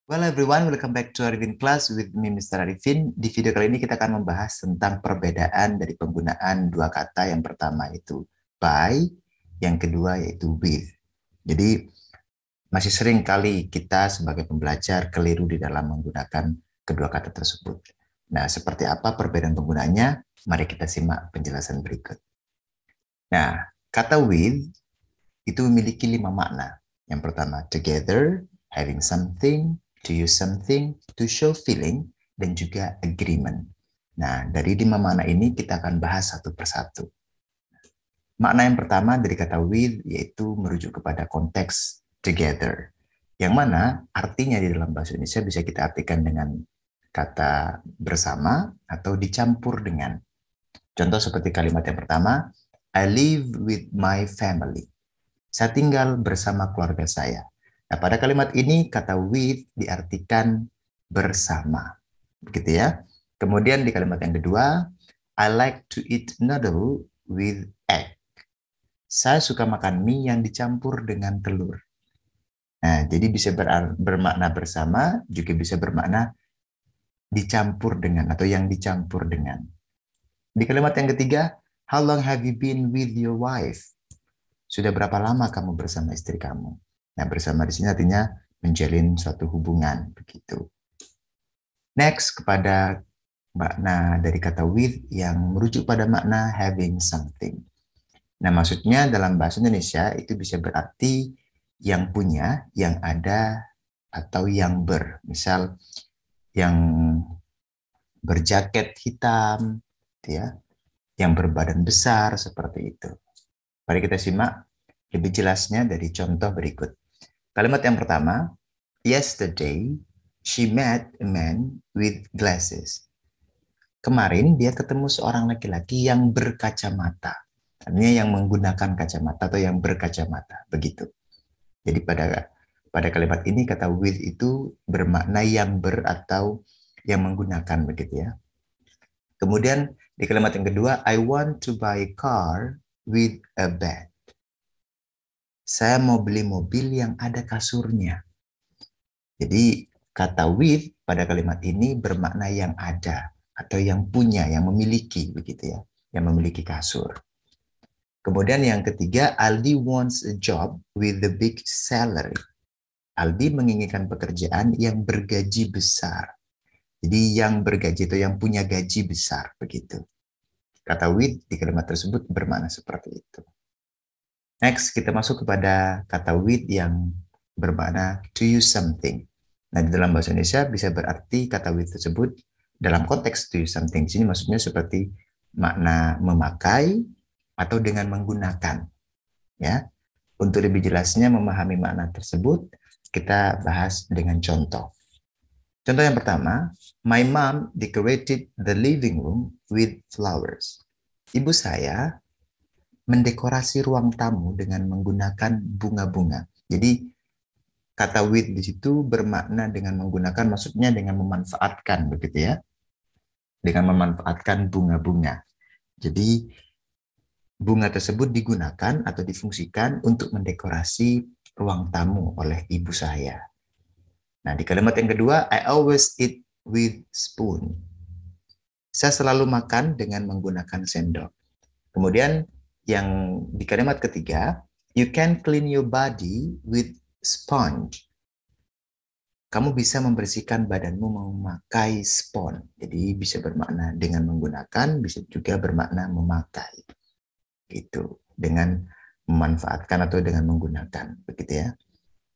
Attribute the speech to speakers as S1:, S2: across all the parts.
S1: Well everyone, welcome back to Arifin Class with me Mr. Arifin. Di video kali ini kita akan membahas tentang perbedaan dari penggunaan dua kata. Yang pertama itu by, yang kedua yaitu with. Jadi masih sering kali kita sebagai pembelajar keliru di dalam menggunakan kedua kata tersebut. Nah, seperti apa perbedaan penggunaannya? Mari kita simak penjelasan berikut. Nah, kata with itu memiliki 5 makna. Yang pertama, together, having something, to use something, to show feeling, dan juga agreement. Nah, dari 5 makna ini kita akan bahas satu persatu. Makna yang pertama dari kata with yaitu merujuk kepada konteks together. Yang mana artinya di dalam bahasa Indonesia bisa kita artikan dengan kata bersama atau dicampur dengan. Contoh seperti kalimat yang pertama, I live with my family. Saya tinggal bersama keluarga saya. Nah, pada kalimat ini kata with diartikan bersama. Begitu ya. Kemudian di kalimat yang kedua, I like to eat noodle with egg. Saya suka makan mie yang dicampur dengan telur. Nah, jadi bisa bermakna bersama, juga bisa bermakna dicampur dengan atau yang dicampur dengan. Di kalimat yang ketiga, how long have you been with your wife? Sudah berapa lama kamu bersama istri kamu? Nah, bersama di sini artinya menjalin suatu hubungan, begitu. Next, kepada makna dari kata with yang merujuk pada makna having something. Nah, maksudnya dalam bahasa Indonesia itu bisa berarti yang punya, yang ada, atau yang ber. Misal, yang berjaket hitam, ya, yang berbadan besar, seperti itu. Mari kita simak lebih jelasnya dari contoh berikut. Kalimat yang pertama, yesterday she met a man with glasses. Kemarin dia ketemu seorang laki-laki yang berkacamata. Artinya yang menggunakan kacamata atau yang berkacamata, begitu. Jadi pada kalimat ini kata with itu bermakna yang ber atau yang menggunakan, begitu ya. Kemudian di kalimat yang kedua, I want to buy a car with a bed. Saya mau beli mobil yang ada kasurnya. Jadi kata with pada kalimat ini bermakna yang ada atau yang punya, yang memiliki, begitu ya, yang memiliki kasur. Kemudian yang ketiga, Aldi wants a job with the big salary. Aldi menginginkan pekerjaan yang bergaji besar. Jadi yang bergaji itu yang punya gaji besar, begitu. Kata with di kalimat tersebut bermakna seperti itu. Next, kita masuk kepada kata with yang bermakna to use something. Nah, di dalam bahasa Indonesia bisa berarti kata with tersebut dalam konteks to use something. Di sini maksudnya seperti makna memakai atau dengan menggunakan. Ya, untuk lebih jelasnya memahami makna tersebut, kita bahas dengan contoh. Contoh yang pertama, my mom decorated the living room with flowers. Ibu saya mendekorasi ruang tamu dengan menggunakan bunga-bunga. Jadi kata with di situ bermakna dengan menggunakan, maksudnya dengan memanfaatkan, begitu ya. Dengan memanfaatkan bunga-bunga. Jadi bunga tersebut digunakan atau difungsikan untuk mendekorasi ruang tamu oleh ibu saya. Nah, di kalimat yang kedua, I always eat with spoon. Saya selalu makan dengan menggunakan sendok. Kemudian yang di kalimat ketiga, you can clean your body with sponge. Kamu bisa membersihkan badanmu memakai spons. Jadi bisa bermakna dengan menggunakan, bisa juga bermakna memakai. Itu dengan memanfaatkan atau dengan menggunakan, begitu ya.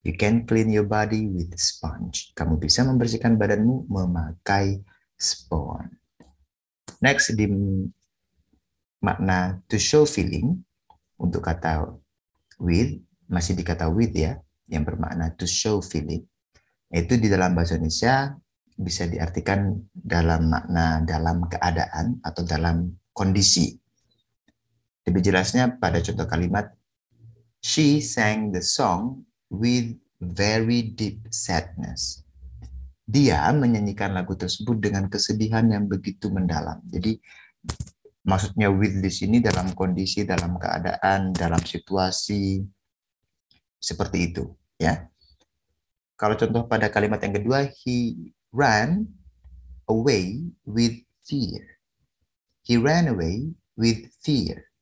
S1: You can clean your body with sponge. Kamu bisa membersihkan badanmu memakai spons. Next, di makna to show feeling, untuk kata with, masih di kata with ya, yang bermakna to show feeling. Itu di dalam bahasa Indonesia bisa diartikan dalam makna dalam keadaan atau dalam kondisi. Lebih jelasnya pada contoh kalimat, she sang the song with very deep sadness. Dia menyanyikan lagu tersebut dengan kesedihan yang begitu mendalam. Jadi maksudnya with di sini dalam kondisi, dalam keadaan, dalam situasi seperti itu, ya. Kalau contoh pada kalimat yang kedua, he ran away with fear. He ran away with fear.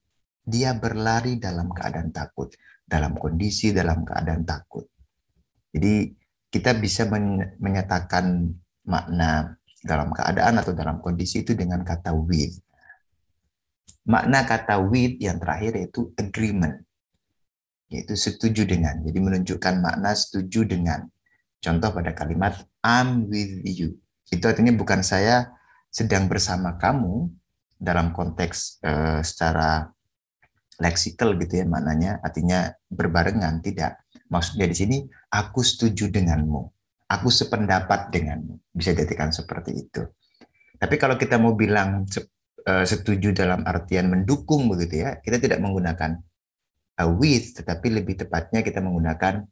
S1: Dia berlari dalam keadaan takut, dalam kondisi dalam keadaan takut. Jadi kita bisa menyatakan makna dalam keadaan atau dalam kondisi itu dengan kata with. Makna kata with yang terakhir yaitu agreement, yaitu setuju dengan. Jadi menunjukkan makna setuju dengan. Contoh pada kalimat I'm with you. Itu artinya bukan saya sedang bersama kamu dalam konteks secara leksikal gitu ya maknanya, artinya berbarengan, tidak. Maksudnya di sini aku setuju denganmu, aku sependapat denganmu, bisa diartikan seperti itu. Tapi kalau kita mau bilang setuju dalam artian mendukung begitu ya, kita tidak menggunakan with, tetapi lebih tepatnya kita menggunakan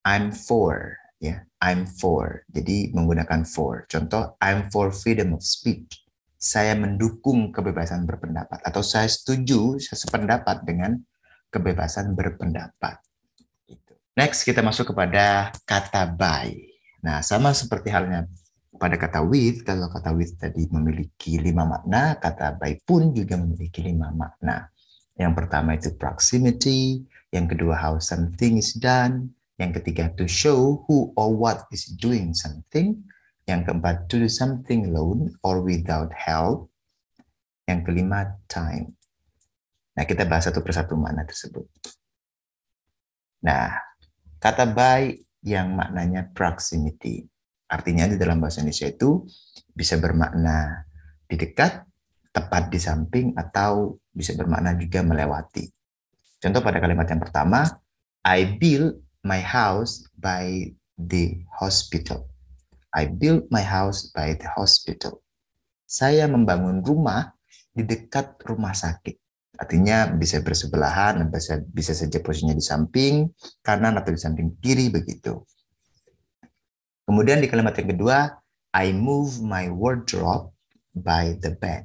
S1: I'm for, ya, I'm for. Jadi menggunakan for. Contoh, I'm for freedom of speech. Saya mendukung kebebasan berpendapat, atau saya setuju, saya sependapat dengan kebebasan berpendapat. Next, kita masuk kepada kata by. Nah, sama seperti halnya pada kata with, kalau kata with tadi memiliki 5 makna, kata by pun juga memiliki 5 makna. Yang pertama itu proximity, yang kedua how something is done, yang ketiga to show who or what is doing something, yang keempat to do something alone or without help, yang kelima time. Nah, kita bahas satu persatu makna tersebut. Nah, kata by yang maknanya proximity, artinya di dalam bahasa Indonesia itu bisa bermakna di dekat, tepat di samping, atau bisa bermakna juga melewati. Contoh pada kalimat yang pertama, I built my house by the hospital. I built my house by the hospital. Saya membangun rumah di dekat rumah sakit. Artinya bisa bersebelahan, bisa saja posisinya di samping kanan atau di samping kiri begitu. Kemudian di kalimat yang kedua, I move my wardrobe by the bed.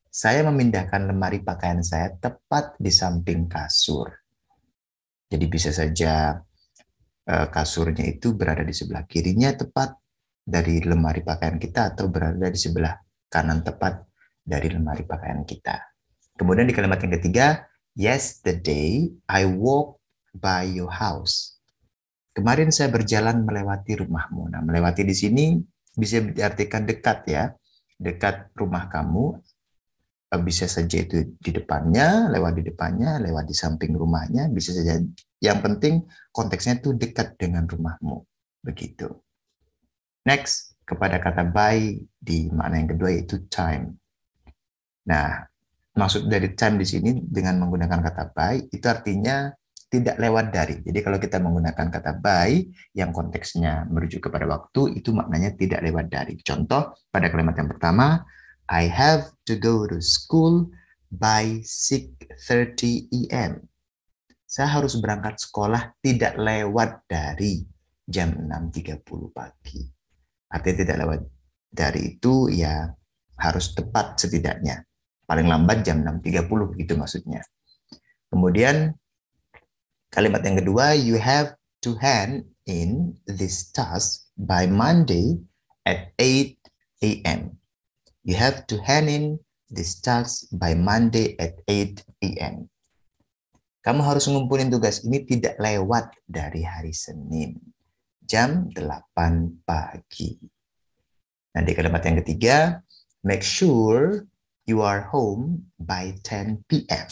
S1: Saya memindahkan lemari pakaian saya tepat di samping kasur. Jadi bisa saja kasurnya itu berada di sebelah kirinya tepat dari lemari pakaian kita, atau berada di sebelah kanan tepat dari lemari pakaian kita. Kemudian di kalimat yang ketiga, yesterday I walked by your house. Kemarin saya berjalan melewati rumahmu. Nah, melewati di sini bisa diartikan dekat ya. Dekat rumah kamu, bisa saja itu di depannya, lewat di samping rumahnya, bisa saja. Yang penting konteksnya itu dekat dengan rumahmu. Begitu. Next, kepada kata by di makna yang kedua yaitu time. Nah, maksud dari time di sini dengan menggunakan kata by itu artinya tidak lewat dari. Jadi kalau kita menggunakan kata by yang konteksnya merujuk kepada waktu, itu maknanya tidak lewat dari. Contoh pada kalimat yang pertama, I have to go to school by 6:30 AM. Saya harus berangkat sekolah tidak lewat dari jam 6.30 pagi. Artinya tidak lewat dari itu ya harus tepat setidaknya. Paling lambat jam 6.30 gitu maksudnya. Kemudian kalimat yang kedua, you have to hand in this task by Monday at 8 AM. You have to hand in this task by Monday at 8 AM. Kamu harus ngumpulin tugas ini tidak lewat dari hari Senin, jam 8 pagi. Nah, di kalimat yang ketiga, make sure you are home by 10 PM.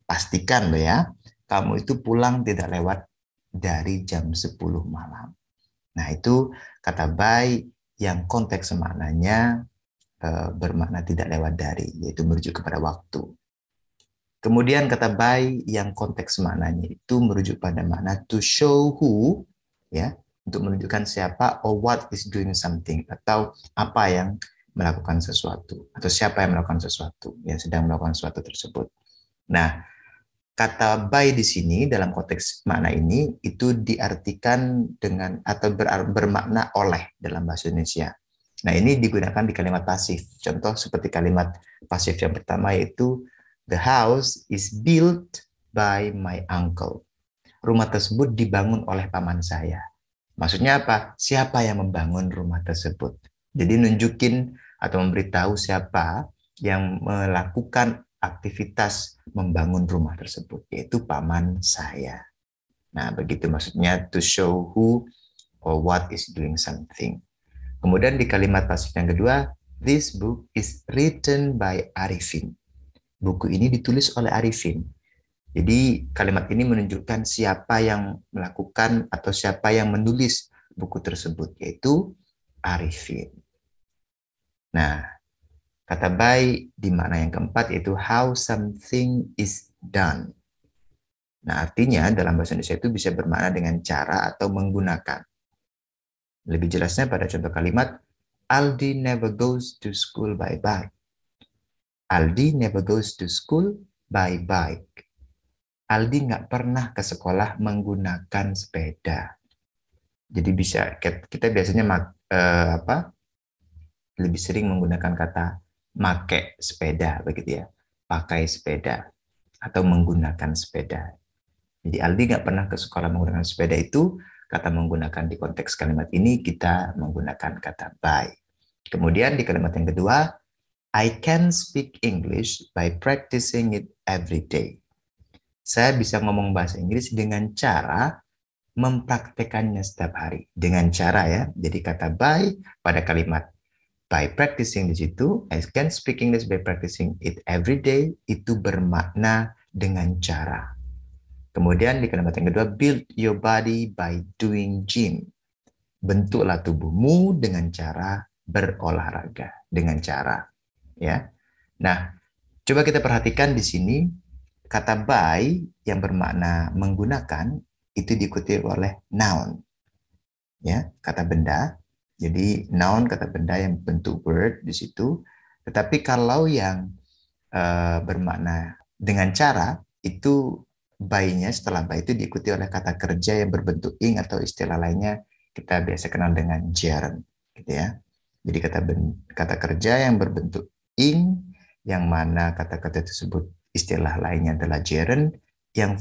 S1: Pastikan loh ya, kamu itu pulang tidak lewat dari jam 10 malam. Nah, itu kata by yang konteks maknanya bermakna tidak lewat dari, yaitu merujuk kepada waktu. Kemudian kata by yang konteks maknanya itu merujuk pada makna to show who, ya, untuk menunjukkan siapa, or what is doing something, atau apa yang melakukan sesuatu, atau siapa yang melakukan sesuatu, yang sedang melakukan sesuatu tersebut. Nah, kata by di sini dalam konteks makna ini itu diartikan dengan atau bermakna oleh dalam bahasa Indonesia. Nah, ini digunakan di kalimat pasif. Contoh seperti kalimat pasif yang pertama yaitu the house is built by my uncle. Rumah tersebut dibangun oleh paman saya. Maksudnya apa? Siapa yang membangun rumah tersebut? Jadi nunjukin atau memberitahu siapa yang melakukan aktivitas membangun rumah tersebut, yaitu paman saya. Nah, begitu maksudnya to show who or what is doing something. Kemudian di kalimat pasif yang kedua, this book is written by Arifin. Buku ini ditulis oleh Arifin. Jadi kalimat ini menunjukkan siapa yang melakukan atau siapa yang menulis buku tersebut, yaitu Arifin. Nah, kata by di makna yang keempat yaitu how something is done. Nah, artinya dalam bahasa Indonesia itu bisa bermakna dengan cara atau menggunakan. Lebih jelasnya pada contoh kalimat, Aldi never goes to school by bike. Aldi never goes to school by bike. Aldi nggak pernah ke sekolah menggunakan sepeda. Jadi bisa kita biasanya lebih sering menggunakan kata make sepeda begitu ya, pakai sepeda atau menggunakan sepeda. Jadi Aldi nggak pernah ke sekolah menggunakan sepeda itu kata menggunakan di konteks kalimat ini kita menggunakan kata by. Kemudian di kalimat yang kedua, I can speak English by practicing it every day. Saya bisa ngomong bahasa Inggris dengan cara mempraktekannya setiap hari. Dengan cara ya. Jadi kata by pada kalimat by practicing di situ, I can speak English by practicing it every day, itu bermakna dengan cara. Kemudian di kalimat yang kedua, build your body by doing gym. Bentuklah tubuhmu dengan cara berolahraga, dengan cara ya. Nah, coba kita perhatikan di sini kata by yang bermakna menggunakan itu diikuti oleh noun. Ya, kata benda. Jadi noun kata benda yang bentuk word di situ. Tetapi kalau yang bermakna dengan cara itu by-nya setelah by itu diikuti oleh kata kerja yang berbentuk ing atau istilah lainnya kita biasa kenal dengan gerund gitu ya. Jadi kata kerja yang berbentuk ing yang mana kata-kata tersebut istilah lainnya adalah gerund yang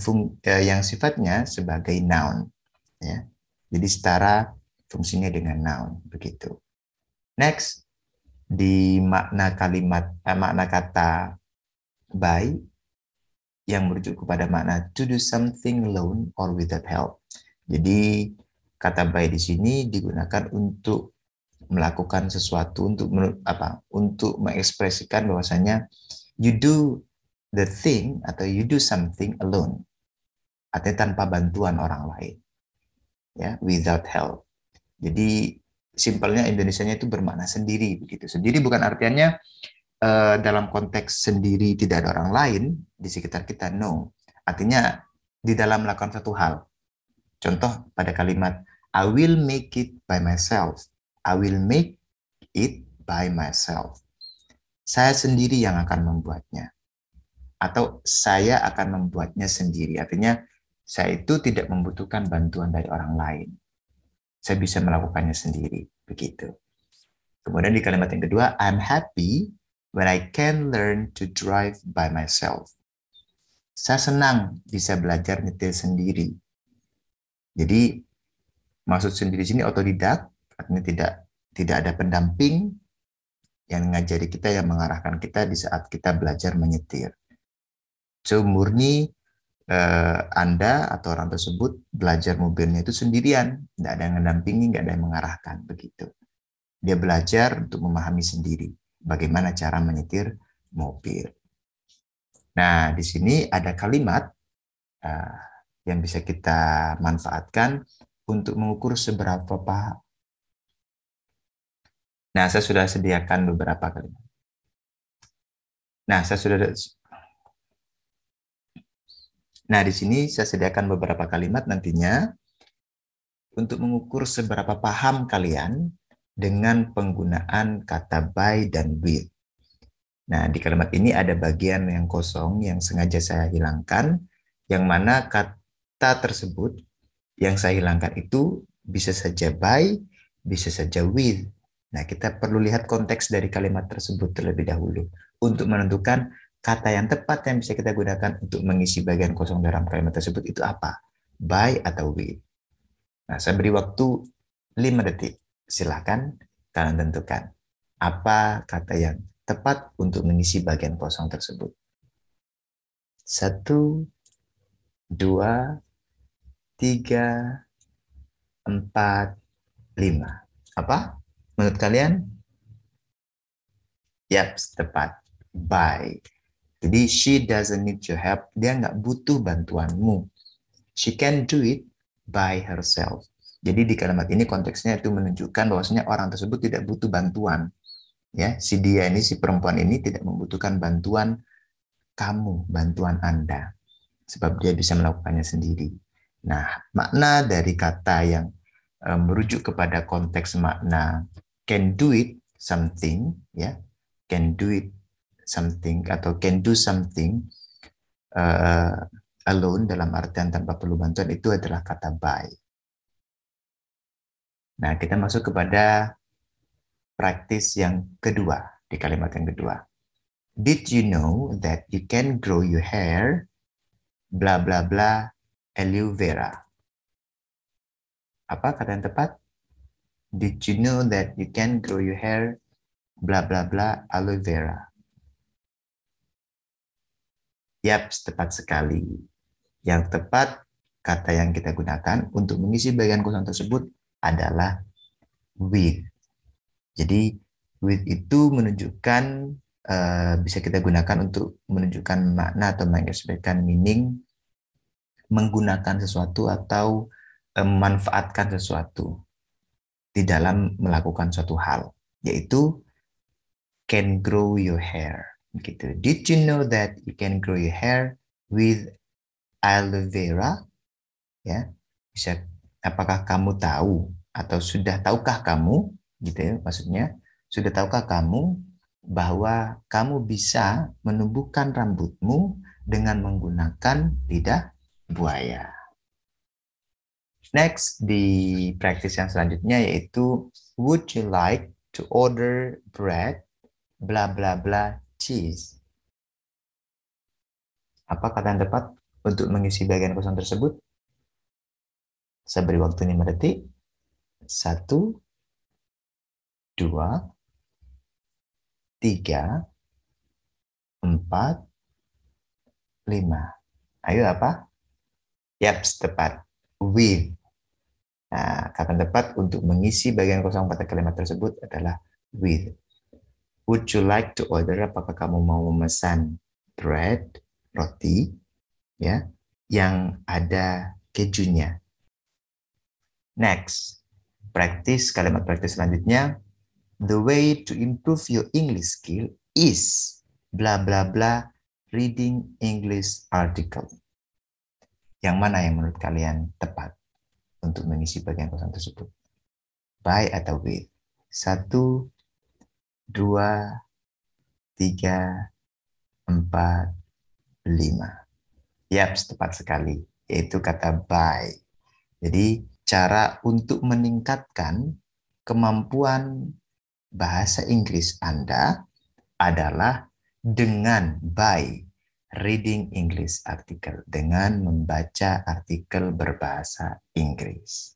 S1: sifatnya sebagai noun ya. Jadi setara fungsinya dengan noun begitu. Next, di makna kata by yang merujuk kepada makna to do something alone or without help. Jadi kata by di sini digunakan untuk melakukan sesuatu untuk mengekspresikan bahwasanya you do the thing atau you do something alone, artinya tanpa bantuan orang lain, ya, without help. Jadi simpelnya Indonesianya itu bermakna sendiri begitu. Sendiri bukan artinya dalam konteks sendiri tidak ada orang lain di sekitar kita, no. Artinya di dalam melakukan satu hal. Contoh pada kalimat I will make it by myself. I will make it by myself. Saya sendiri yang akan membuatnya. Atau saya akan membuatnya sendiri. Artinya saya itu tidak membutuhkan bantuan dari orang lain. Saya bisa melakukannya sendiri. Begitu. Kemudian di kalimat yang kedua, I'm happy when I can learn to drive by myself. Saya senang bisa belajar nyetir sendiri. Jadi maksud sendiri di sini otodidak, artinya tidak ada pendamping yang mengajari kita, yang mengarahkan kita di saat kita belajar menyetir. So murni Anda atau orang tersebut belajar mobilnya itu sendirian, tidak ada yang mendampingi, tidak ada yang mengarahkan begitu. Dia belajar untuk memahami sendiri bagaimana cara menyetir mobil. Nah, di sini ada kalimat yang bisa kita manfaatkan untuk mengukur seberapa paham. Nah, saya sudah sediakan beberapa kalimat. Nah, di sini saya sediakan beberapa kalimat nantinya untuk mengukur seberapa paham kalian dengan penggunaan kata by dan with. Nah, di kalimat ini ada bagian yang kosong yang sengaja saya hilangkan, yang mana kata tersebut yang saya hilangkan itu bisa saja by, bisa saja with. Nah, kita perlu lihat konteks dari kalimat tersebut terlebih dahulu untuk menentukan kata yang tepat yang bisa kita gunakan untuk mengisi bagian kosong dalam kalimat tersebut itu apa? By atau with. Nah, saya beri waktu 5 detik. Silakan kalian tentukan apa kata yang tepat untuk mengisi bagian kosong tersebut. 1, 2, 3, 4, 5. Apa? Menurut kalian? Yap, tepat. By. Jadi, she doesn't need your help. Dia nggak butuh bantuanmu. She can do it by herself. Jadi di kalimat ini konteksnya itu menunjukkan bahwasanya orang tersebut tidak butuh bantuan. Ya, si dia ini, si perempuan ini tidak membutuhkan bantuan kamu, bantuan Anda. Sebab dia bisa melakukannya sendiri. Nah, makna dari kata yang merujuk kepada konteks makna can do it something, ya, can do it something atau can do something alone dalam artian tanpa perlu bantuan itu adalah kata by. Nah, kita masuk kepada praktis yang kedua di kalimat yang kedua. Did you know that you can grow your hair bla bla bla aloe vera? Apa kata yang tepat? Did you know that you can grow your hair bla bla bla aloe vera? Yap, tepat sekali. Yang tepat kata yang kita gunakan untuk mengisi bagian kosong tersebut adalah with. Jadi with itu menunjukkan bisa kita gunakan untuk menunjukkan makna atau mengekspresikan meaning menggunakan sesuatu atau memanfaatkan sesuatu di dalam melakukan suatu hal, yaitu can grow your hair. Gitu. Did you know that you can grow your hair with aloe vera? Ya, bisa. Apakah kamu tahu atau sudah tahukah kamu, gitu ya, maksudnya sudah tahukah kamu bahwa kamu bisa menumbuhkan rambutmu dengan menggunakan lidah buaya? Next, di praktis yang selanjutnya yaitu would you like to order bread bla bla bla cheese? Apa kata yang tepat untuk mengisi bagian kosong tersebut? Saya beri waktu 5 detik. 1, 2, 3, 4, 5. Ayo apa? Yap, tepat. With. Nah, kata tepat untuk mengisi bagian kosong pada kalimat tersebut adalah with. Would you like to order? Apakah kamu mau memesan bread, roti, ya, yang ada kejunya? Next, kalimat praktis selanjutnya. The way to improve your English skill is bla bla bla reading English article. Yang mana yang menurut kalian tepat untuk mengisi bagian kosong tersebut? By atau with? 1, 2, 3, 4, 5. Yap, tepat sekali. Yaitu kata by. Jadi, cara untuk meningkatkan kemampuan bahasa Inggris Anda adalah dengan by reading English article, dengan membaca artikel berbahasa Inggris.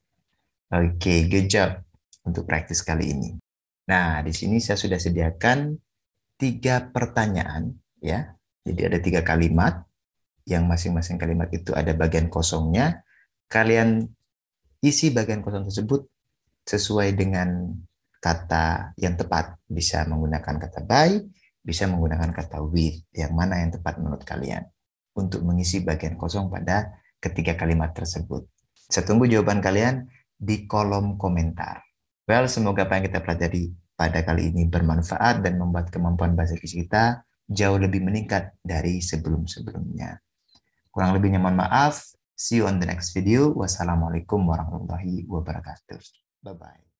S1: Oke, good job untuk praktis kali ini. Nah, di sini saya sudah sediakan 3 pertanyaan, ya. Jadi ada 3 kalimat, yang masing-masing kalimat itu ada bagian kosongnya. Kalian isi bagian kosong tersebut sesuai dengan kata yang tepat. Bisa menggunakan kata by, bisa menggunakan kata with. Yang mana yang tepat menurut kalian untuk mengisi bagian kosong pada ketiga kalimat tersebut. Saya tunggu jawaban kalian di kolom komentar. Well, semoga apa yang kita pelajari pada kali ini bermanfaat dan membuat kemampuan bahasa Inggris kita jauh lebih meningkat dari sebelum-sebelumnya. Kurang lebihnya mohon maaf. See you on the next video. Wassalamualaikum warahmatullahi wabarakatuh. Bye-bye.